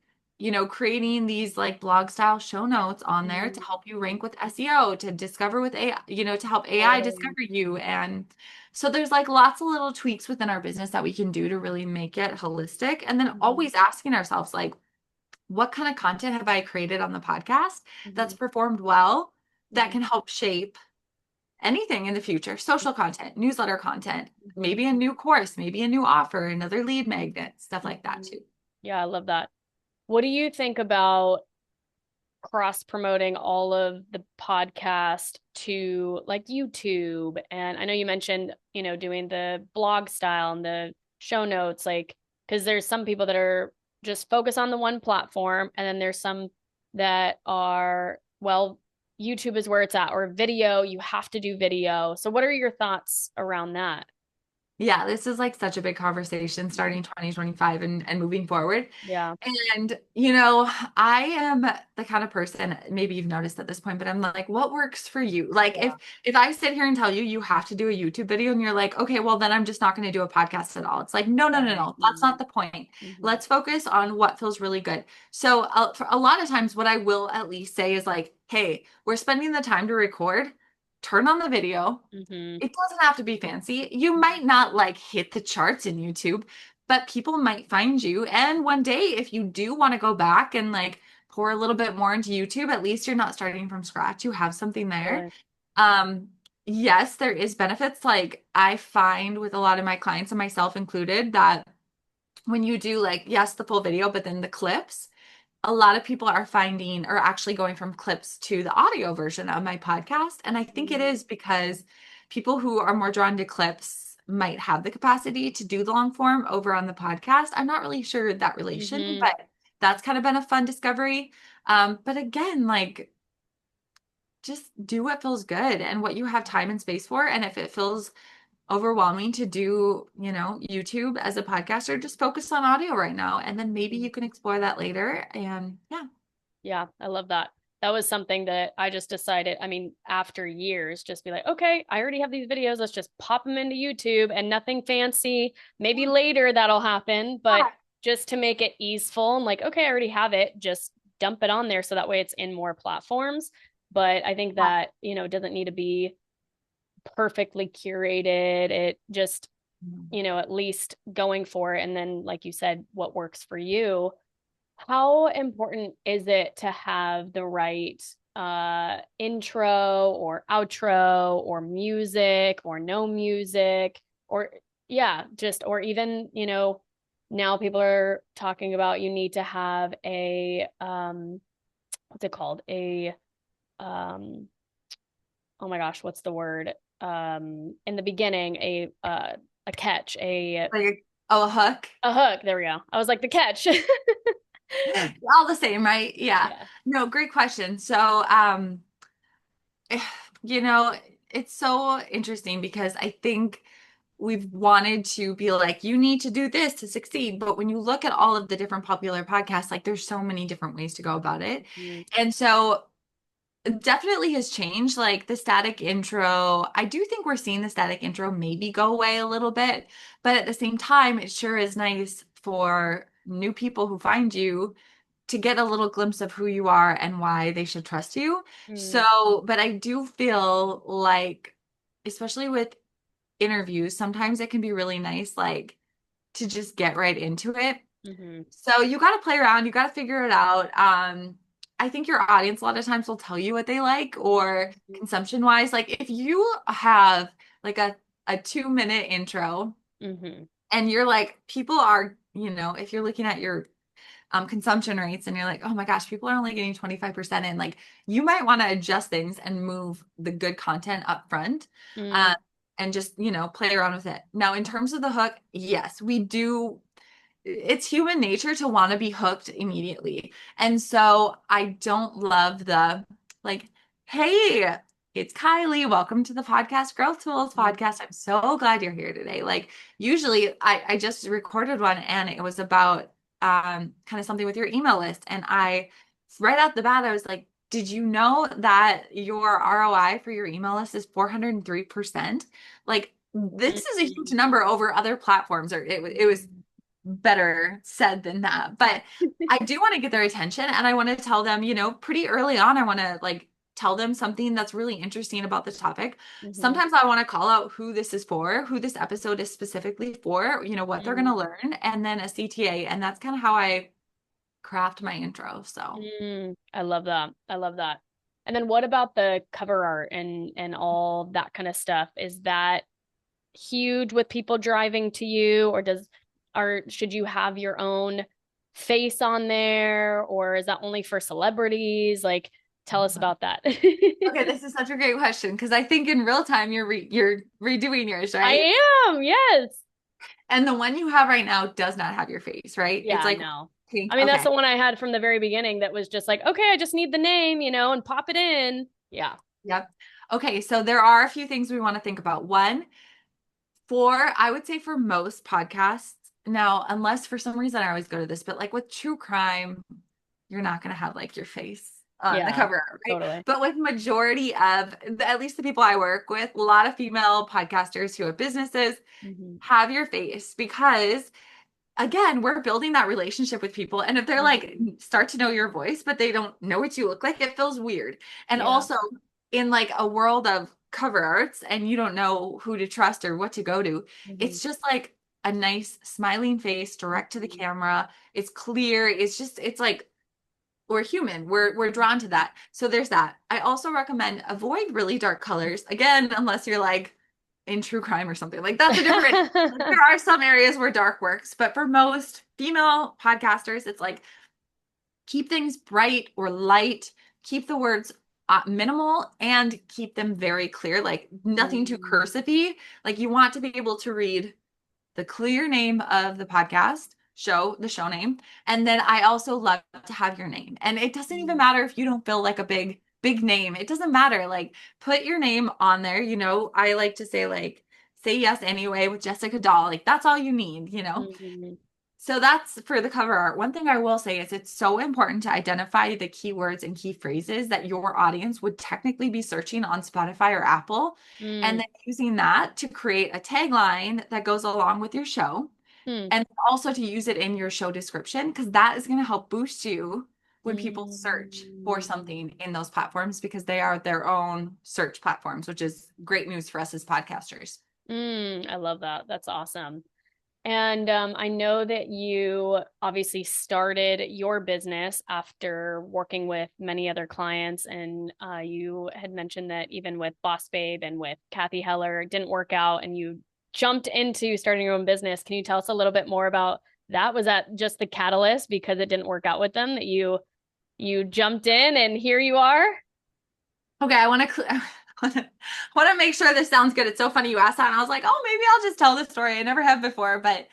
creating these like blog style show notes on there to
Mhm.
help you rank with SEO, to discover with AI, to help AI
Totally.
discover you. And so there's like lots of little tweaks within our business that we can do to really make it holistic. And then
Mhm.
always asking ourselves, like, what kind of content have I created on the podcast that's
Mhm.
performed well, that
Mhm.
can help shape anything in the future? Social content, newsletter content,
Mhm.
maybe a new course, maybe a new offer, another lead magnet, stuff like that
Mhm.
too.
Yeah, I love that. What do you think about cross promoting all of the podcast to like YouTube. And I know you mentioned, doing the blog style and the show notes, like, because there's some people that are just focus on the one platform, and then there's some that are, well, YouTube is where it's at, or video, you have to do video. So what are your thoughts around that?
Yeah, this is like such a big conversation starting 2025 and moving forward.
Yeah.
And, I am the kind of person, maybe you've noticed at this point, but I'm like, what works for you? Like
Yeah.
if I sit here and tell you you have to do a YouTube video and you're like, okay, well then I'm just not going to do a podcast at all. It's like, no, no, no,
Right.
no. That's not the point.
Mm-hmm.
Let's focus on what feels really good. So for a lot of times what I will at least say is like, hey, we're spending the time to record, turn on the video.
Mm-hmm.
It doesn't have to be fancy. You might not like hit the charts in YouTube, but people might find you. And one day, if you do want to go back and like pour a little bit more into YouTube, at least you're not starting from scratch. You have something there.
Totally.
Um, yes, there is benefits. Like I find with a lot of my clients and myself included that when you do like, yes, the full video, but then the clips, a lot of people are finding or actually going from clips to the audio version of my podcast. And I think it is because people who are more drawn to clips might have the capacity to do the long form over on the podcast. I'm not really sure that relation,
Mm-hmm.
but that's kind of been a fun discovery. But again, like just do what feels good and what you have time and space for. And if it feels overwhelming to do, YouTube as a podcaster, just focus on audio right now. And then maybe you can explore that later. And yeah.
Yeah, I love that. That was something that I just decided, I mean, after years, just be like, okay, I already have these videos. Let's just pop them into YouTube and nothing fancy. Maybe later that'll happen, but just to make it easeful and like, okay, I already have it. Just dump it on there so that way it's in more platforms. But I think
Yeah.
that, doesn't need to be perfectly curated. It just, at least going for it. And then, like you said, what works for you. How important is it to have the right intro or outro or music or no music, or yeah, just, or even, now people are talking about you need to have a what's it called? Um oh my gosh, what's the word? In the beginning, a catch,
Like, oh, a hook.
a hook. There we go. I was like the catch.
All the same, right? Yeah.
Yeah.
No, great question. So, you know, it's so interesting because I think we've wanted to be like, you need to do this to succeed. But when you look at all of the different popular podcasts, like there's so many different ways to go about it.
Mm-hmm.
And so definitely has changed. Like the static intro, I do think we're seeing the static intro maybe go away a little bit, but at the same time, it sure is nice for new people who find you to get a little glimpse of who you are and why they should trust you. So, but I do feel like, especially with interviews, sometimes it can be really nice, like to just get right into it.
Mm-hmm.
So you got to play around, you got to figure it out. I think your audience a lot of times will tell you what they like or consumption wise. Like if you have like a 2 minute intro
Mm-hmm.
and you're like, people are, if you're looking at your consumption rates and you're like, oh my gosh, people are only getting 25% in, like you might want to adjust things and move the good content up front.
Mm-hmm.
Uh, and just, play around with it. Now, in terms of the hook, yes, we do it's human nature to want to be hooked immediately. And so I don't love the like, hey, it's Kylee. Welcome to the podcast Growth Tools podcast. I'm so glad you're here today. Like usually I just recorded one and it was about kind of something with your email list. And I right out the bat, I was like, did you know that your ROI for your email list is 403%? Like this is a huge number over other platforms, or it was better said than that. But I do want to get their attention and I want to tell them, pretty early on, I want to like tell them something that's really interesting about the topic.
Mm-hmm.
Sometimes I want to call out who this is for, who this episode is specifically for, what they're going to learn, and then a CTA. And that's kind of how I craft my intro. So,
I love that. I love that. And then what about the cover art and all that kind of stuff? Is that huge with people driving to you, or should you have your own face on there, or is that only for celebrities? Like, tell us about that.
Okay, this is such a great question because I think in real time you're redoing yours, right?
I am, yes.
And the one you have right now does not have your face, right? It's
Yeah,
like
no.
pink.
I mean, that's
Okay.
the one I had from the very beginning that was just like, okay, I just need the name, and pop it in. Yeah.
Yep. Okay, so there are a few things we want to think about. One, I would say for most podcasts, now, unless for some reason I always go to this, but like with true crime, you're not going to have like your face on the
Yeah,
cover art, right?
totally.
But with majority of, at least the people I work with, a lot of female podcasters who have businesses
Hmm.
have your face because again, we're building that relationship with people. And if they're like
Hmm.
start to know your voice, but they don't know what you look like, it feels weird. And
Yeah.
also in like a world of cover arts and you don't know who to trust or what to go to,
Hmm.
it's just like a nice smiling face direct to the camera. It's clear. It's like we're human. We're drawn to that. So there's that. I also recommend avoid really dark colors. Again, unless you're like in true crime or something. Like that's a different like, there are some areas where dark works, but for most female podcasters, it's like keep things bright or light, keep the words minimal and keep them very clear, like nothing too
Mm,
cursive-y. Like you want to be able to read the clear name of the podcast show, the show name. And then I also love to have your name. And it doesn't even
mm,
matter if you don't feel like a big name. It doesn't matter. Like put your name on there. I like to say like say yes anyway with Jessica Dahl. Like that's all you need.
mhm,
So that's for the cover art. One thing I will say is it's so important to identify the keywords and key phrases that your audience would technically be searching on Spotify or Apple, and
mm,
then using that to create a tagline that goes along with your show,
mm,
and also to use it in your show description because that is going to help boost you when people search for
mm,
something in those platforms because they are their own search platforms, which is great news for us as podcasters.
I love that. That's awesome. And I know that you obviously started your business after working with many other clients, and you had mentioned that even with Boss Babe and with Kathy Heller, it didn't work out, and you jumped into starting your own business. Can you tell us a little bit more about that? Was that just the catalyst because it didn't work out with them that you jumped in and here you are?
Okay, I want to want to make sure this sounds good. It's so funny you asked that, and I was like, oh, maybe I'll just tell this story. I never have before, but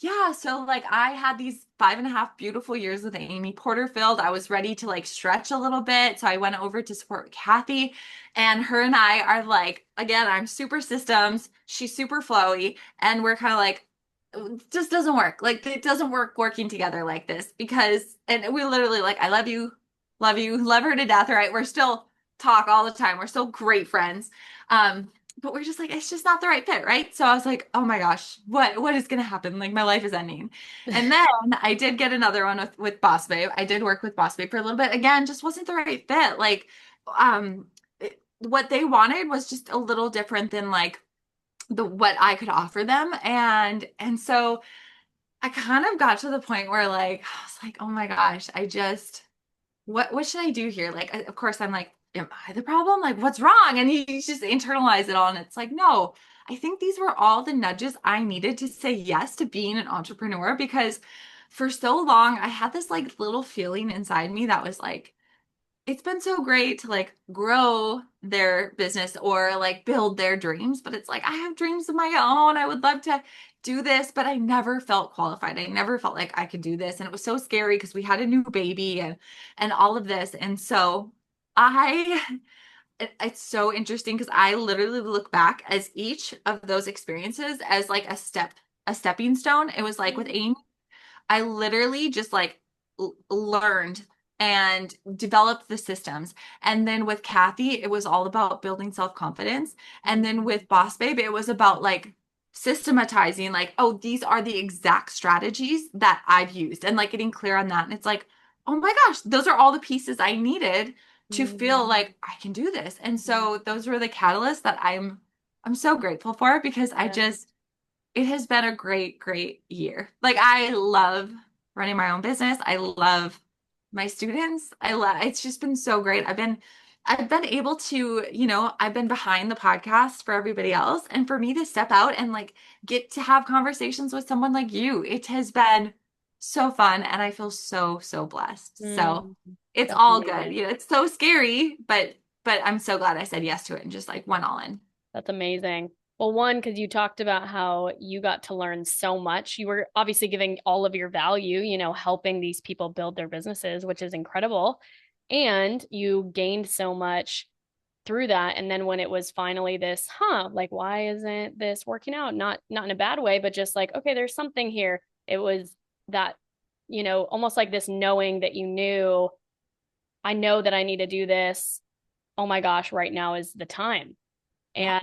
yeah. So like, I had these 5.5 beautiful years with Amy Porterfield. I was ready to like stretch a little bit, so I went over to support Kathy, and her and I are like, again, I'm super systems, she's super flowy, and we're kind of like. It just doesn't work. Like it doesn't work working together like this because, and we literally like, I love you, love her to death, right? We're still talk all the time. We're still great friends. But we're just like, it's just not the right fit, right? So I was like, oh my gosh, what is gonna happen? Like my life is ending. And then I did get another one with Boss Babe. I did work with Boss Babe for a little bit. Again, just wasn't the right fit. Like, what they wanted was just a little different than like the what I could offer them. And so I kind of got to the point where like I was like, oh my gosh, what should I do here? Like, of course, I'm like, am I the problem? Like, what's wrong? And you just internalize it all. And it's like, no, I think these were all the nudges I needed to say yes to being an entrepreneur because for so long, I had this like little feeling inside me that was like, it's been so great to like grow their business or like build their dreams, but it's like I have dreams of my own. I would love to do this, but I never felt qualified. I never felt like I could do this. And it was so scary because we had a new baby and all of this. And so I it's so interesting because I literally look back as each of those experiences as like a stepping stone. It was like with Amy, I literally just like learned and developed the systems. And then with Kathy, it was all about building self-confidence. And then with Boss Babe, it was about like systematizing, like, oh, these are the exact strategies that I've used and like getting clear on that. And it's like, oh my gosh, those are all the pieces I needed to feel like I can do this. And so those were the catalysts that I'm so grateful for because I
Yeah.
just it has been a great year. Like I love running my own business. I love my students. I love it's just been so great. I've been able to, I've been behind the podcast for everybody else and for me to step out and like get to have conversations with someone like you. It has been so fun, and I feel so, so blessed. So
Mm,
it's
that's
all good.
amazing.
You know, it's so scary, but I'm so glad I said yes to it and just like went all in.
That's amazing. Well, one, because you talked about how you got to learn so much. You were obviously giving all of your value, helping these people build their businesses, which is incredible. And you gained so much through that. And then when it was finally this, like, why isn't this working out? Not in a bad way, but just like, okay, there's something here. It was that, almost like this knowing that you knew, I know that I need to do this. Oh my gosh, right now is the time.
Yeah.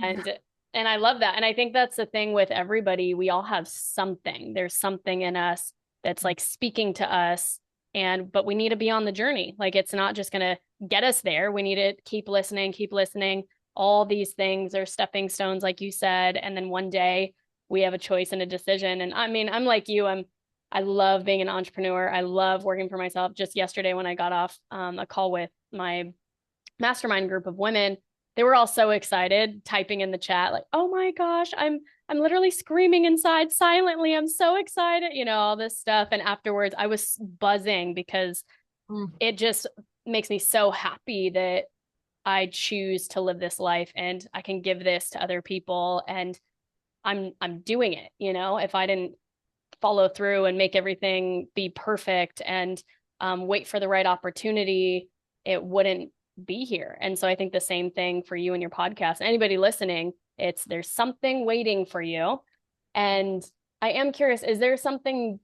And I love that. And I think that's the thing with everybody. We all have something. There's something in us that's like speaking to us. But we need to be on the journey. Like it's not just gonna get us there. We need to keep listening, keep listening. All these things are stepping stones, like you said. And then one day we have a choice and a decision. And I mean, I'm like you, I love being an entrepreneur. I love working for myself. Just yesterday when I got off a call with my mastermind group of women, they were all so excited, typing in the chat like, "Oh my gosh, I'm literally screaming inside silently. I'm so excited." All this stuff. And afterwards, I was buzzing because
Mm.
it just makes me so happy that I choose to live this life and I can give this to other people, and I'm doing it. If I didn't follow through and make everything be perfect and wait for the right opportunity, it wouldn't be here. And so I think the same thing for you and your podcast. Anybody listening, it's there's something waiting for you. And I am curious, is there something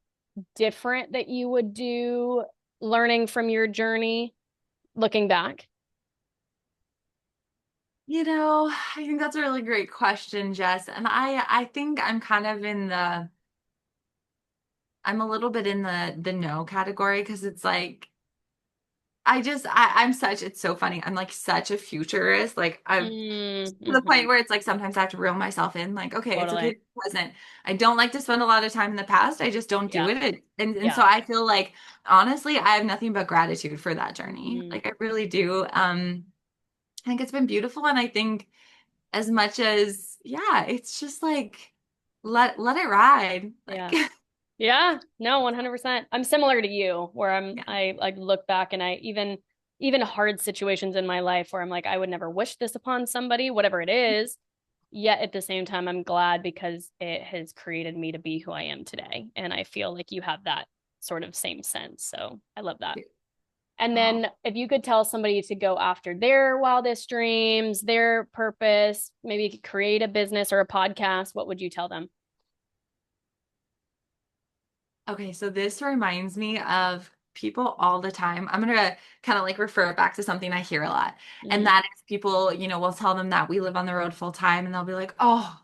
different that you would do learning from your journey looking back?
You know, I think that's a really great question, Jess. And I think I'm kind of in the I'm a little bit in the no category because it's like I'm such it's so funny. I'm like such a futurist. Like I've to the
Mm-hmm.
point where it's like sometimes I have to reel myself in, like, okay, it's okay
Totally.
to be present. I don't like to spend a lot of time in the past. I just don't do
Yeah.
it. And so
Yeah.
I feel like honestly, I have nothing but gratitude for that journey.
Mm,
Like I really do. I think it's been beautiful. And I think as much as, yeah, it's just like let it ride. Like
yeah. Yeah, no, 100%. I'm similar to you where
yeah.
I like look back and I even hard situations in my life where I'm like I would never wish this upon somebody, whatever it is. Yet at the same time I'm glad because it has created me to be who I am today. And I feel like you have that sort of same sense. So I love that. And
Oh.
then if you could tell somebody to go after their wildest dreams, their purpose, maybe create a business or a podcast, what would you tell them?
Okay, so this reminds me of people all the time. I'm gonna kind of like refer it back to something I hear a lot. And
Mm,
that is people, will tell them that we live on the road full time and they'll be like, "Oh,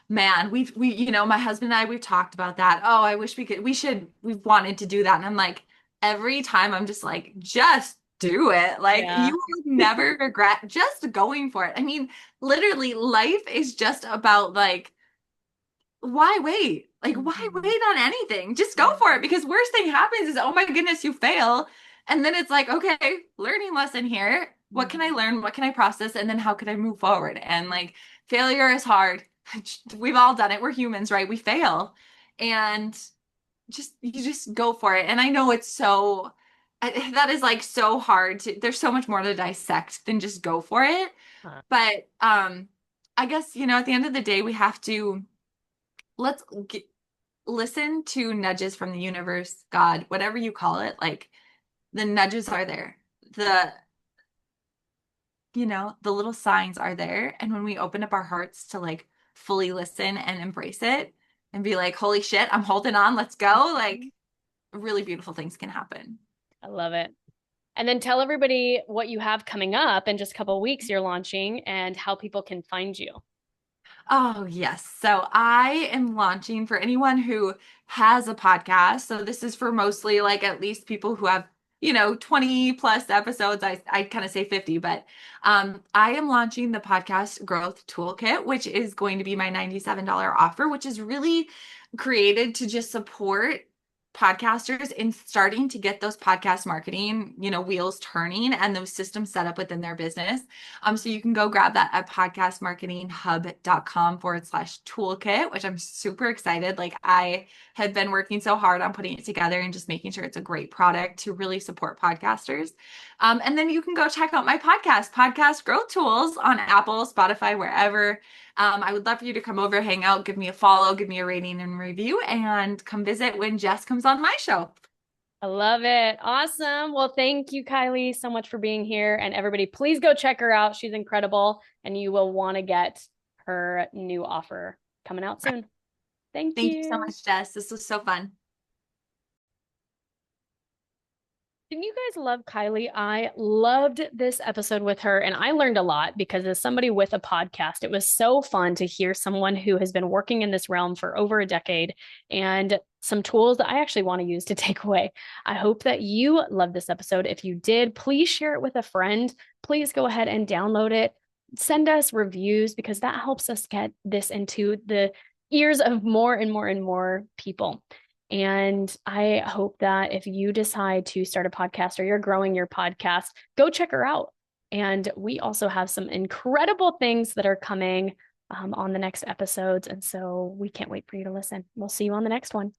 man, my husband and I, we've talked about that. Oh, I wish we've wanted to do that." And I'm like, every time I'm just like, just do it. Like
yeah.
you will never regret just going for it. I mean, literally life is just about like why wait? Like, why
Mhm.
wait on anything? Just go
Yeah.
for it because worst thing happens is, oh my goodness, you fail. And then it's like, okay, learning lesson here. What can I
Mhm.
learn? What can I process? And then how can I move forward? And like, failure is hard. We've all done it. We're humans, right? We fail. And you just go for it. And I know it's that is like so hard there's so much more to dissect than just go for it.
Huh.
But I guess, at the end of the day, we have to let's g listen to nudges from the universe, God, whatever you call it. Like the nudges are there. The, the little signs are there. And when we open up our hearts to like fully listen and embrace it and be like, holy shit, I'm holding on, let's go. Like
Mhm.
really beautiful things can happen.
I love it. And then tell everybody what you have coming up in just a couple of weeks you're launching and how people can find you.
Oh, yes. So I am launching for anyone who has a podcast. So this is for mostly like at least people who have, 20 plus episodes. I kind of say 50, but I am launching the podcast growth toolkit, which is going to be my $97 offer, which is really created to just support. podcasters in starting to get those podcast marketing, wheels turning and those systems set up within their business. So you can go grab that at podcastmarketinghub.com/toolkit, which I'm super excited. Like I had been working so hard on putting it together and just making sure it's a great product to really support podcasters. And then you can go check out my podcast growth tools on Apple, Spotify, wherever. I would love for you to come over, hang out, give me a follow, give me a rating and review, and come visit when Jess comes on my show.
I love it. Awesome. Well, thank you, Kylee, so much for being here. And everybody, please go check her out. She's incredible. And you will want to get her new offer coming out soon. Thank
Thank you so
you.
much, Jess. This was so fun.
Didn't you guys love Kylee? I loved this episode with her, and I learned a lot because as somebody with a podcast, it was so fun to hear someone who has been working in this realm for over a decade and some tools that I actually want to use to take away. I hope that you loved this episode. If you did, please share it with a friend. Please go ahead and download it. Send us reviews because that helps us get this into the ears of more and more and more people. And I hope that if you decide to start a podcast or you're growing your podcast, go check her out. And we also have some incredible things that are coming on the next episodes. And so we can't wait for you to listen. We'll see you on the next one.